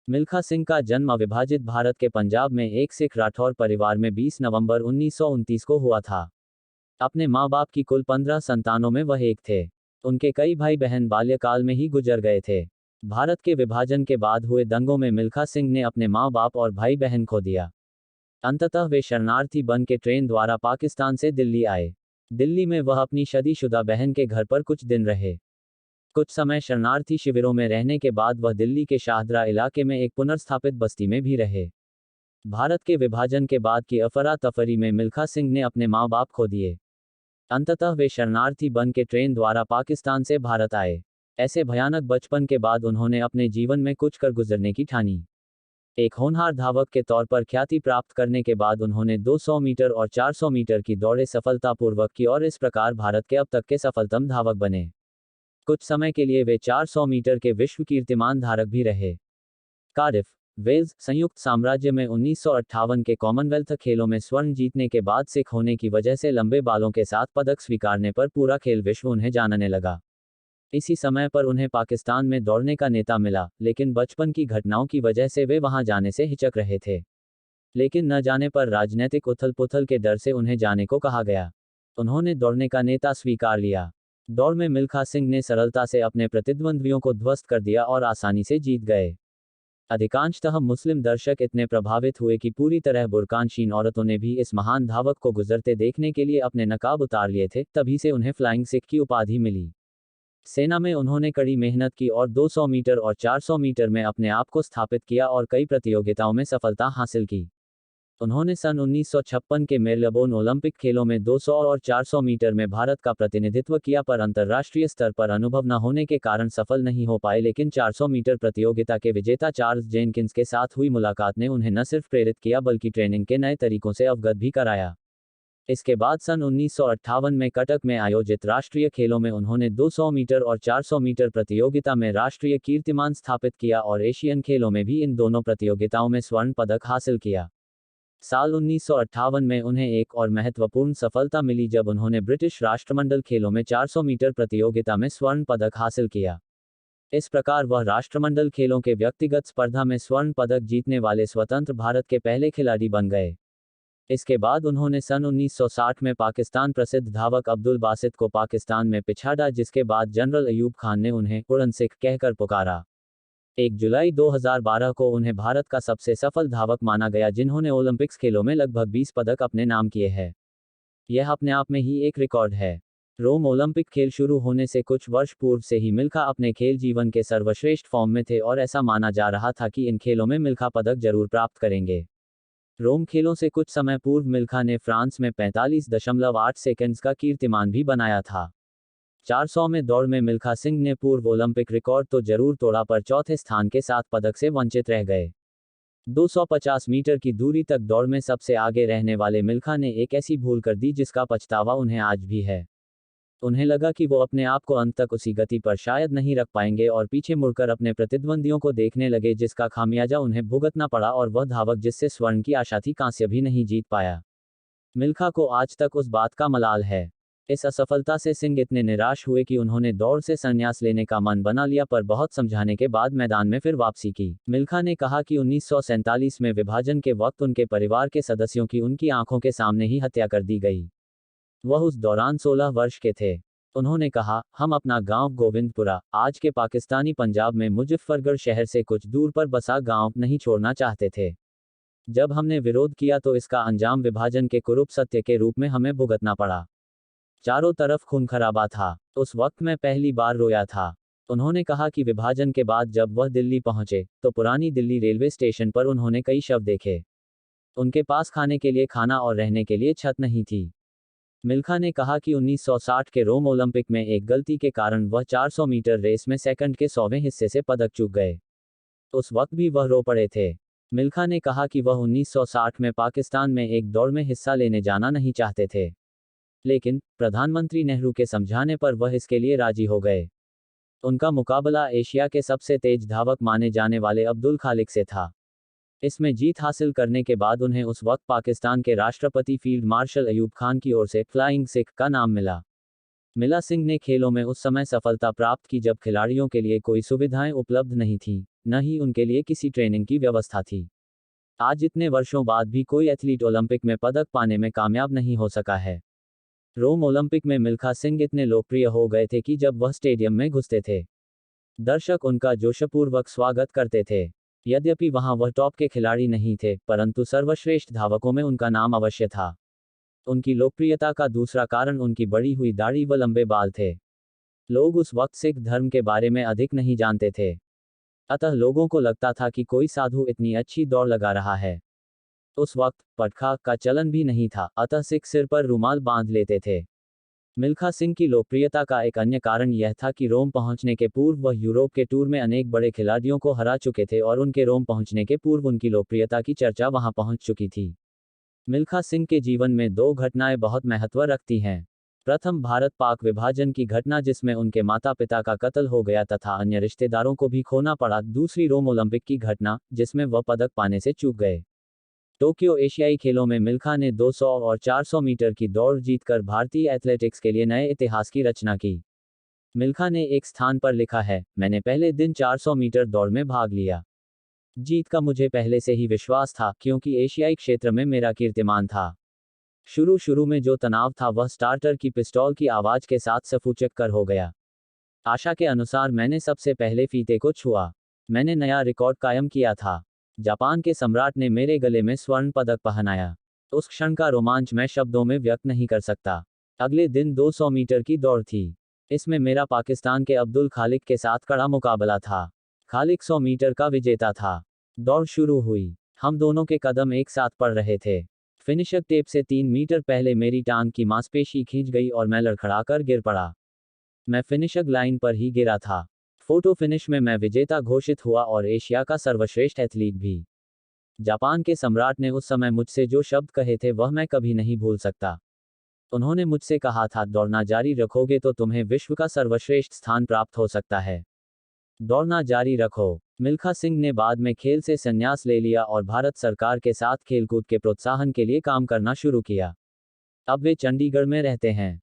मिल्खा सिंह का जन्म अविभाजित भारत के पंजाब में एक सिख राठौर परिवार में 20 नवंबर 1929 को हुआ था। अपने माँ बाप की कुल 15 संतानों में वह एक थे। उनके कई भाई बहन बाल्यकाल में ही गुजर गए थे। भारत के विभाजन के बाद हुए दंगों में मिल्खा सिंह ने अपने माँ बाप और भाई बहन खो दिया। अंततः वे शरणार्थी बन के ट्रेन द्वारा पाकिस्तान से दिल्ली आए। दिल्ली में वह अपनी शादीशुदा बहन के घर पर कुछ दिन रहे। कुछ समय शरणार्थी शिविरों में रहने के बाद वह दिल्ली के शाहदरा इलाके में एक पुनर्स्थापित बस्ती में भी रहे। भारत के विभाजन के बाद की अफरा तफरी में मिल्खा सिंह ने अपने माँ बाप खो दिए। अंततः वे शरणार्थी बन के ट्रेन द्वारा पाकिस्तान से भारत आए। ऐसे भयानक बचपन के बाद उन्होंने अपने जीवन में कुछ कर गुजरने की ठानी। एक होनहार धावक के तौर पर ख्याति प्राप्त करने के बाद उन्होंने 200 मीटर और 400 मीटर की दौड़ें सफलतापूर्वक की और इस प्रकार भारत के अब तक के सफलतम धावक बने। कुछ समय के लिए वे 400 मीटर के विश्व कीर्तिमान धारक भी रहे। कार्डिफ, वेल्स, संयुक्त साम्राज्य में 1958 के कॉमनवेल्थ खेलों में स्वर्ण जीतने के बाद सिख होने की वजह से लंबे बालों के साथ पदक स्वीकारने पर पूरा खेल विश्व उन्हें जानने लगा। इसी समय पर उन्हें पाकिस्तान में दौड़ने का नेता मिला, लेकिन बचपन की घटनाओं की वजह से वे वहां जाने से हिचक रहे थे। लेकिन न जाने पर राजनीतिक उथल पुथल के डर से उन्हें जाने को कहा गया। उन्होंने दौड़ने का नेता स्वीकार लिया। दौड़ में मिल्खा सिंह ने सरलता से अपने प्रतिद्वंद्वियों को ध्वस्त कर दिया और आसानी से जीत गए। अधिकांशतः मुस्लिम दर्शक इतने प्रभावित हुए कि पूरी तरह बुर्कानशीन औरतों ने भी इस महान धावक को गुजरते देखने के लिए अपने नकाब उतार लिए थे। तभी से उन्हें फ्लाइंग सिख की उपाधि मिली। सेना में उन्होंने कड़ी मेहनत की और 200 मीटर और 400 मीटर में अपने आप को स्थापित किया और कई प्रतियोगिताओं में सफलता हासिल की। उन्होंने सन 1956 के मेलबोर्न ओलंपिक खेलों में 200 और 400 मीटर में भारत का प्रतिनिधित्व किया, पर अंतर्राष्ट्रीय स्तर पर अनुभव न होने के कारण सफल नहीं हो पाए। लेकिन 400 मीटर प्रतियोगिता के विजेता चार्ल्स जेनकिंस के साथ हुई मुलाकात ने उन्हें न सिर्फ प्रेरित किया बल्कि ट्रेनिंग के नए तरीकों से अवगत भी कराया। इसके बाद सन 1958 में कटक में आयोजित राष्ट्रीय खेलों में उन्होंने 200 मीटर और 400 मीटर प्रतियोगिता में राष्ट्रीय कीर्तिमान स्थापित किया और एशियन खेलों में भी इन दोनों प्रतियोगिताओं में स्वर्ण पदक हासिल किया। साल 1958 में उन्हें एक और महत्वपूर्ण सफलता मिली जब उन्होंने ब्रिटिश राष्ट्रमंडल खेलों में 400 मीटर प्रतियोगिता में स्वर्ण पदक हासिल किया। इस प्रकार वह राष्ट्रमंडल खेलों के व्यक्तिगत स्पर्धा में स्वर्ण पदक जीतने वाले स्वतंत्र भारत के पहले खिलाड़ी बन गए। इसके बाद उन्होंने सन 1960 में पाकिस्तान प्रसिद्ध धावक अब्दुल बासित को पाकिस्तान में पिछाड़ा, जिसके बाद जनरल अयूब खान ने उन्हें उड़न सिख कहकर पुकारा। 1 जुलाई 2012 को उन्हें भारत का सबसे सफल धावक माना गया, जिन्होंने ओलंपिक्स खेलों में लगभग 20 पदक अपने नाम किए हैं। यह अपने आप में ही एक रिकॉर्ड है। रोम ओलंपिक खेल शुरू होने से कुछ वर्ष पूर्व से ही मिल्खा अपने खेल जीवन के सर्वश्रेष्ठ फॉर्म में थे और ऐसा माना जा रहा था कि इन खेलों में मिल्खा पदक जरूर प्राप्त करेंगे। रोम खेलों से कुछ समय पूर्व मिल्खा ने फ्रांस में 45.8 सेकंड्स का कीर्तिमान भी बनाया था। 400 में दौड़ में मिल्खा सिंह ने पूर्व ओलंपिक रिकॉर्ड तो जरूर तोड़ा, पर चौथे स्थान के साथ पदक से वंचित रह गए। 250 मीटर की दूरी तक दौड़ में सबसे आगे रहने वाले मिल्खा ने एक ऐसी भूल कर दी जिसका पछतावा उन्हें आज भी है। उन्हें लगा कि वो अपने आप को अंत तक उसी गति पर शायद नहीं रख पाएंगे और पीछे मुड़कर अपने प्रतिद्वंदियों को देखने लगे, जिसका खामियाजा उन्हें भुगतना पड़ा और वह धावक जिससे स्वर्ण की आशा थी कांस्य भी नहीं जीत पाया। मिल्खा को आज तक उस बात का मलाल है। इस असफलता से सिंह इतने निराश हुए कि उन्होंने दौड़ से संन्यास लेने का मन बना लिया, पर बहुत समझाने के बाद मैदान में फिर वापसी की। मिल्खा ने कहा कि 1947 में विभाजन के वक्त उनके परिवार के सदस्यों की उनकी आंखों के सामने ही हत्या कर दी गई। वह उस दौरान 16 वर्ष के थे। उन्होंने कहा, हम अपना गांव गोविंदपुरा, आज के पाकिस्तानी पंजाब में मुजफ्फरगढ़ शहर से कुछ दूर पर बसा गांव नहीं छोड़ना चाहते थे। जब हमने विरोध किया तो इसका अंजाम विभाजन के कुरूप सत्य के रूप में हमें भुगतना पड़ा। चारों तरफ खून खराबा था। उस वक्त मैं पहली बार रोया था। उन्होंने कहा कि विभाजन के बाद जब वह दिल्ली पहुंचे तो पुरानी दिल्ली रेलवे स्टेशन पर उन्होंने कई शव देखे। उनके पास खाने के लिए खाना और रहने के लिए छत नहीं थी। मिल्खा ने कहा कि 1960 के रोम ओलंपिक में एक गलती के कारण वह 400 मीटर रेस में सेकंड के 100वें हिस्से से पदक चूक गए। उस वक्त भी वह रो पड़े थे। मिल्खा ने कहा कि वह 1960 में पाकिस्तान में एक दौड़ में हिस्सा लेने जाना नहीं चाहते थे, लेकिन प्रधानमंत्री नेहरू के समझाने पर वह इसके लिए राजी हो गए। उनका मुकाबला एशिया के सबसे तेज धावक माने जाने वाले अब्दुल खालिक से था। इसमें जीत हासिल करने के बाद उन्हें उस वक्त पाकिस्तान के राष्ट्रपति फील्ड मार्शल अयूब खान की ओर से फ्लाइंग सिख का नाम मिला। मिला सिंह ने खेलों में उस समय सफलता प्राप्त की जब खिलाड़ियों के लिए कोई सुविधाएं उपलब्ध नहीं थीं, न ही उनके लिए किसी ट्रेनिंग की व्यवस्था थी। आज इतने वर्षों बाद भी कोई एथलीट ओलंपिक में पदक पाने में कामयाब नहीं हो सका है। रोम ओलंपिक में मिल्खा सिंह इतने लोकप्रिय हो गए थे कि जब वह स्टेडियम में घुसते थे, दर्शक उनका जोशपूर्वक स्वागत करते थे। यद्यपि वहां वह टॉप के खिलाड़ी नहीं थे, परंतु सर्वश्रेष्ठ धावकों में उनका नाम अवश्य था। उनकी लोकप्रियता का दूसरा कारण उनकी बढ़ी हुई दाढ़ी व लंबे बाल थे। लोग उस वक्त सिख धर्म के बारे में अधिक नहीं जानते थे, अतः लोगों को लगता था कि कोई साधु इतनी अच्छी दौड़ लगा रहा है। उस वक्त पटखा का चलन भी नहीं था, अतः सिख सिर पर रुमाल बांध लेते थे। मिल्खा सिंह की लोकप्रियता का एक अन्य कारण यह था कि रोम पहुंचने के पूर्व वह यूरोप के टूर में अनेक बड़े खिलाड़ियों को हरा चुके थे और उनके रोम पहुंचने के पूर्व उनकी लोकप्रियता की चर्चा वहां पहुंच चुकी थी। मिल्खा सिंह के जीवन में दो घटनाएं बहुत महत्व रखती हैं। प्रथम भारत पाक विभाजन की घटना जिसमें उनके माता पिता का कत्ल हो गया तथा अन्य रिश्तेदारों को भी खोना पड़ा। दूसरी रोम ओलंपिक की घटना जिसमें वह पदक पाने से चूक गए। टोक्यो एशियाई खेलों में मिल्खा ने 200 और 400 मीटर की दौड़ जीतकर भारतीय एथलेटिक्स के लिए नए इतिहास की रचना की। मिल्खा ने एक स्थान पर लिखा है, मैंने पहले दिन 400 मीटर दौड़ में भाग लिया। जीत का मुझे पहले से ही विश्वास था क्योंकि एशियाई क्षेत्र में मेरा कीर्तिमान था। शुरू में जो तनाव था वह स्टार्टर की पिस्तौल की आवाज के साथ सफूचक कर हो गया। आशा के अनुसार मैंने सबसे पहले फीते को छुआ। मैंने नया रिकॉर्ड कायम किया था। जापान के सम्राट ने मेरे गले में स्वर्ण पदक पहनाया। उस क्षण का रोमांच मैं शब्दों में व्यक्त नहीं कर सकता। अगले दिन 200 मीटर की दौड़ थी। इसमें मेरा पाकिस्तान के अब्दुल खालिक के साथ कड़ा मुकाबला था। खालिक 100 मीटर का विजेता था। दौड़ शुरू हुई। हम दोनों के कदम एक साथ पड़ रहे थे। फिनिशर टेप से 3 मीटर पहले मेरी टांग की मांसपेशी खींच गई और मैं लड़खड़ाकर गिर पड़ा। मैं फिनिशर लाइन पर ही गिरा था। फोटो फिनिश में मैं विजेता घोषित हुआ और एशिया का सर्वश्रेष्ठ एथलीट भी। जापान के सम्राट ने उस समय मुझसे जो शब्द कहे थे वह मैं कभी नहीं भूल सकता। उन्होंने मुझसे कहा था, दौड़ना जारी रखोगे तो तुम्हें विश्व का सर्वश्रेष्ठ स्थान प्राप्त हो सकता है। दौड़ना जारी रखो। मिल्खा सिंह ने बाद में खेल से संन्यास ले लिया और भारत सरकार के साथ खेलकूद के प्रोत्साहन के लिए काम करना शुरू किया। अब वे चंडीगढ़ में रहते हैं।